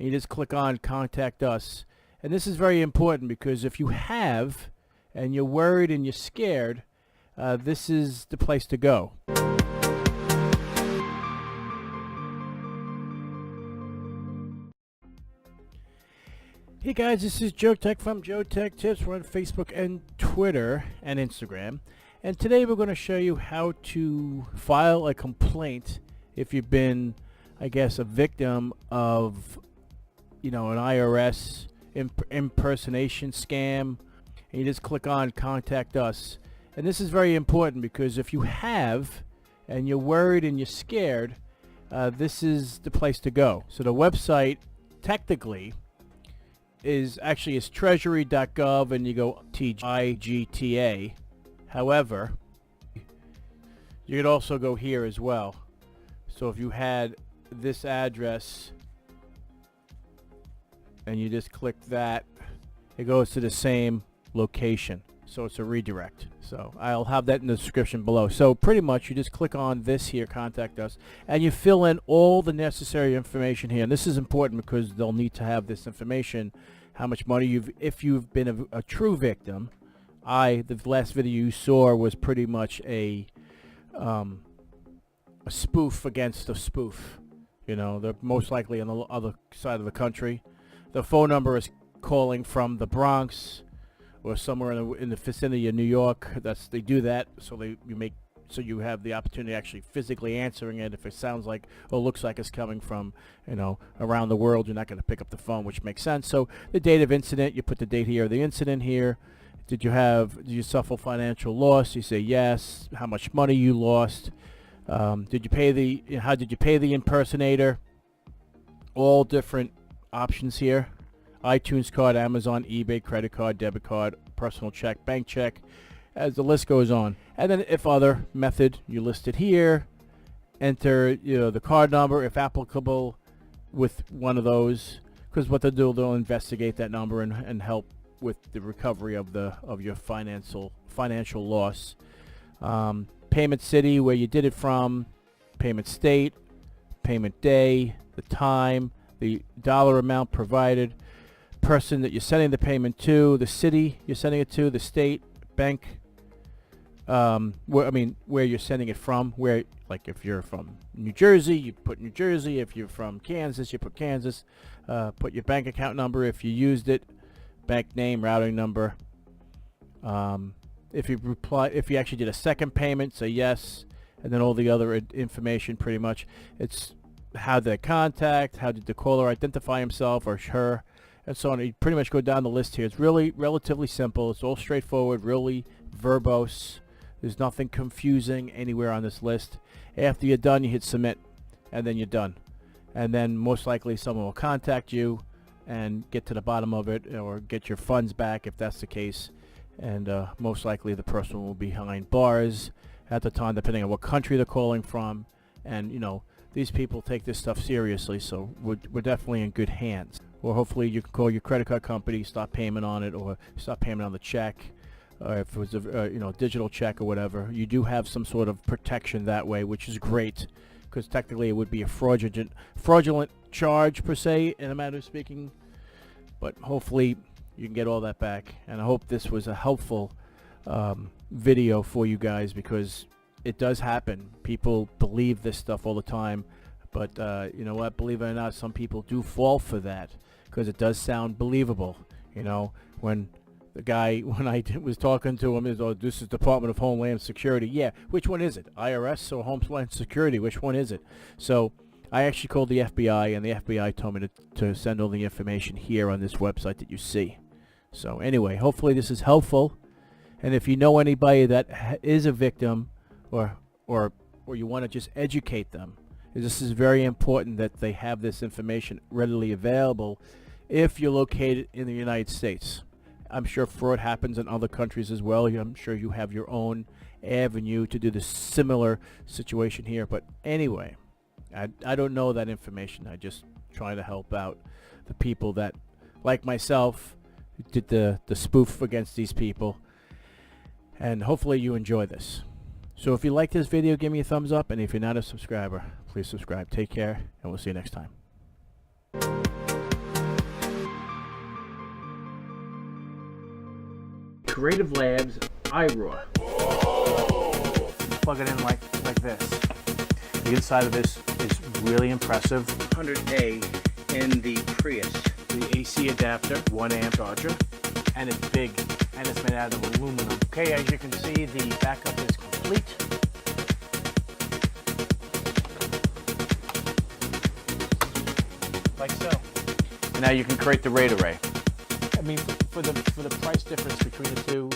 and you just click on Contact Us. And this is very important because if you have and you're worried and you're scared, this is the place to go. Hey guys, this is JoeteckTips from JoeteckTips. We're on Facebook and Twitter and Instagram. And today we're going to show you how to file a complaint if you've been, I guess, a victim of, an IRS impersonation scam. And you just click on Contact Us. And this is very important because if you have and you're worried and you're scared, this is the place to go. So the website technically is treasury.gov, and you go IGTA. However, you could also go here as well. So if you had this address and you just click that, it goes to the same location. So it's a redirect. So I'll have that in the description below. So pretty much you just click on this here, Contact Us, and you fill in all the necessary information here. And this is important because they'll need to have this information, how much money if you've been a true victim. The last video you saw was pretty much a spoof against a spoof. They're most likely on the other side of the country. The phone number is calling from the Bronx or somewhere in the vicinity of New York. They do that so you have the opportunity actually physically answering it. If it sounds like or looks like it's coming from around the world, you're not going to pick up the phone, which makes sense. So the date of incident, you put the date here, the incident here. Did you suffer financial loss? You say yes. How much money you lost? How did you pay the impersonator? All different options here. iTunes card, Amazon, eBay, credit card, debit card, personal check, bank check, as the list goes on. And then if other method, you list it here. Enter the card number if applicable with one of those, because what they'll do, they'll investigate that number and help with the recovery of your financial loss. Payment city, where you did it from, payment state, payment day, the time, the dollar amount provided, person that you're sending the payment to, the city you're sending it to, the state, bank, where you're sending it from, like if you're from New Jersey, you put New Jersey. If you're from Kansas, you put Kansas. Put your bank account number if you used it, bank name, routing number. If you actually did a second payment, say yes, and then all the other information. Pretty much, it's how did they contact, how did the caller identify himself or her, and so on. You pretty much go down the list here. It's really relatively simple. It's all straightforward, really verbose. There's nothing confusing anywhere on this list. After you're done, you hit submit, and then you're done. And then most likely someone will contact you and get to the bottom of it, or get your funds back if that's the case. And most likely the person will be behind bars at the time, depending on what country they're calling from. And these people take this stuff seriously, so we're definitely in good hands. Or hopefully you can call your credit card company, stop payment on it, or stop payment on the check. If it was a digital check or whatever, you do have some sort of protection that way, which is great, because technically it would be a fraudulent charge per se, in a matter of speaking. But hopefully you can get all that back, and I hope this was a helpful video for you guys, because it does happen. People believe this stuff all the time, but you know what, believe it or not, some people do fall for that because it does sound believable. When the guy, when I was talking to him, is, oh, this is Department of Homeland Security. Yeah, which one is it? IRS or Homeland Security? Which one is it? So I actually called the FBI, and the FBI told me to send all the information here on this website that you see. So anyway, hopefully this is helpful. And if you know anybody that is a victim, or you want to just educate them, this is very important that they have this information readily available if you're located in the United States. I'm sure fraud happens in other countries as well. I'm sure you have your own avenue to do the similar situation here. But anyway, I don't know that information. I just try to help out the people that, like myself, did the spoof against these people. And hopefully you enjoy this. So if you like this video, give me a thumbs up. And if you're not a subscriber, please subscribe. Take care, and we'll see you next time. Creative Labs iRaw. Plug it in like this. The inside of this is really impressive. 100A in the Prius. The AC adapter, 1 amp charger, and it's big, and it's made out of aluminum. Okay, as you can see, the backup is complete. Like so. And now you can create the RAID array. I mean, for the price difference between the two,